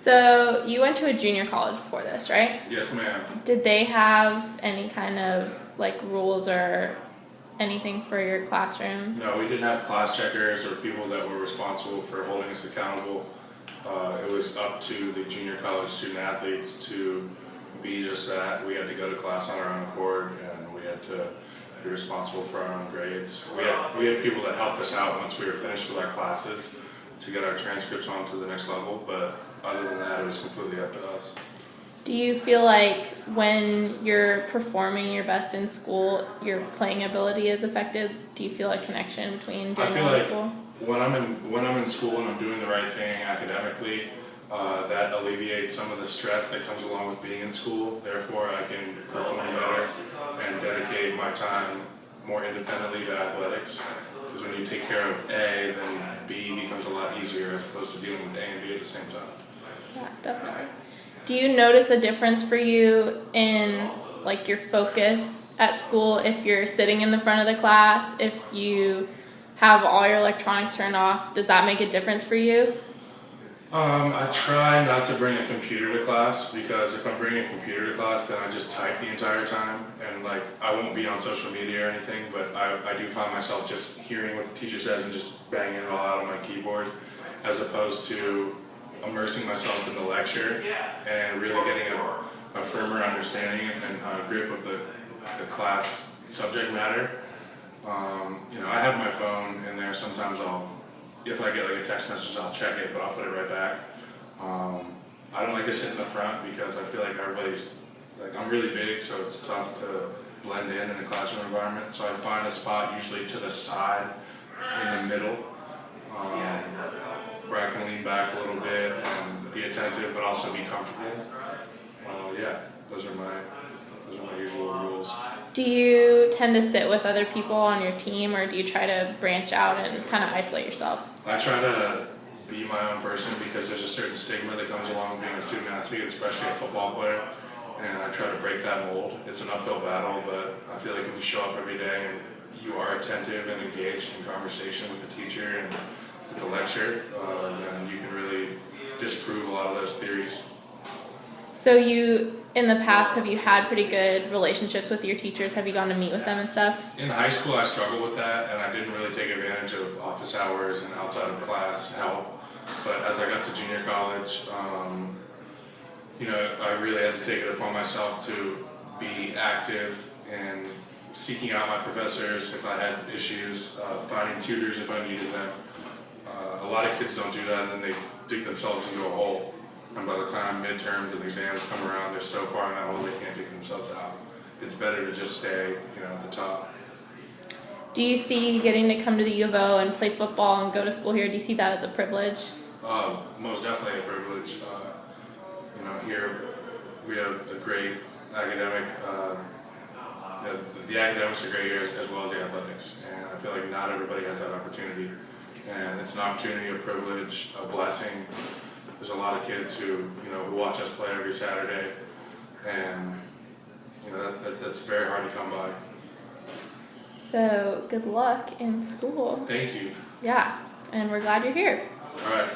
So you went to a junior college before this, right? Yes, ma'am. Did they have any kind of like rules or anything for your classroom? No, we didn't have class checkers or people that were responsible for holding us accountable. It was up to the junior college student athletes to be just that. We had to go to class on our own accord, and we had to be responsible for our own grades. We had people that helped us out once we were finished with our classes to get our transcripts on to the next level, but other than that, it was completely up to us. Do you feel like when you're performing your best in school, your playing ability is affected? Do you feel a connection between doing I feel well in like school? when I'm in school and I'm doing the right thing academically, that alleviates some of the stress that comes along with being in school. Therefore, I can perform better and dedicate my time more independently to athletics. Because when you take care of A, then B becomes a lot easier as opposed to dealing with A and B at the same time. Yeah, definitely. Do you notice a difference for you in like your focus at school if you're sitting in the front of the class, if you have all your electronics turned off? Does that make a difference for you? I try not to bring a computer to class because if I'm bringing a computer to class, then I just type the entire time and like I won't be on social media or anything, but I do find myself just hearing what the teacher says and just banging it all out on my keyboard as opposed to immersing myself in the lecture and really getting a firmer understanding and grip of the class subject matter. I have my phone in there. Sometimes if I get like a text message, I'll check it, but I'll put it right back. I don't like to sit in the front because I feel like I'm really big, so it's tough to blend in a classroom environment. So I find a spot usually to the side, in the middle, where I can lean back a little bit and be attentive, but also be comfortable. Those are my usual rules. Do you tend to sit with other people on your team, or do you try to branch out and kind of isolate yourself? I try to be my own person because there's a certain stigma that comes along with being a student athlete, especially a football player, and I try to break that mold. It's an uphill battle, but I feel like if you show up every day and you are attentive and engaged in conversation with the teacher and with the lecture, then you can really disprove a lot of those theories. So in the past, have you had pretty good relationships with your teachers? Have you gone to meet with them and stuff? In high school, I struggled with that, and I didn't really take advantage of office hours and outside of class help. But as I got to junior college, I really had to take it upon myself to be active and seeking out my professors if I had issues, finding tutors if I needed them. A lot of kids don't do that, and then they dig themselves into a hole. And by the time midterms and exams come around, they're so far in that hole they can't dig themselves out. It's better to just stay, at the top. Do you see getting to come to the U of O and play football and go to school here, do you see that as a privilege? Most definitely a privilege. Here we have a great academic, the academics are great here as well as the athletics. And I feel like not everybody has that opportunity. And it's an opportunity, a privilege, a blessing. There's a lot of kids who watch us play every Saturday, and that's very hard to come by. So good luck in school. Thank you. Yeah, and we're glad you're here. All right.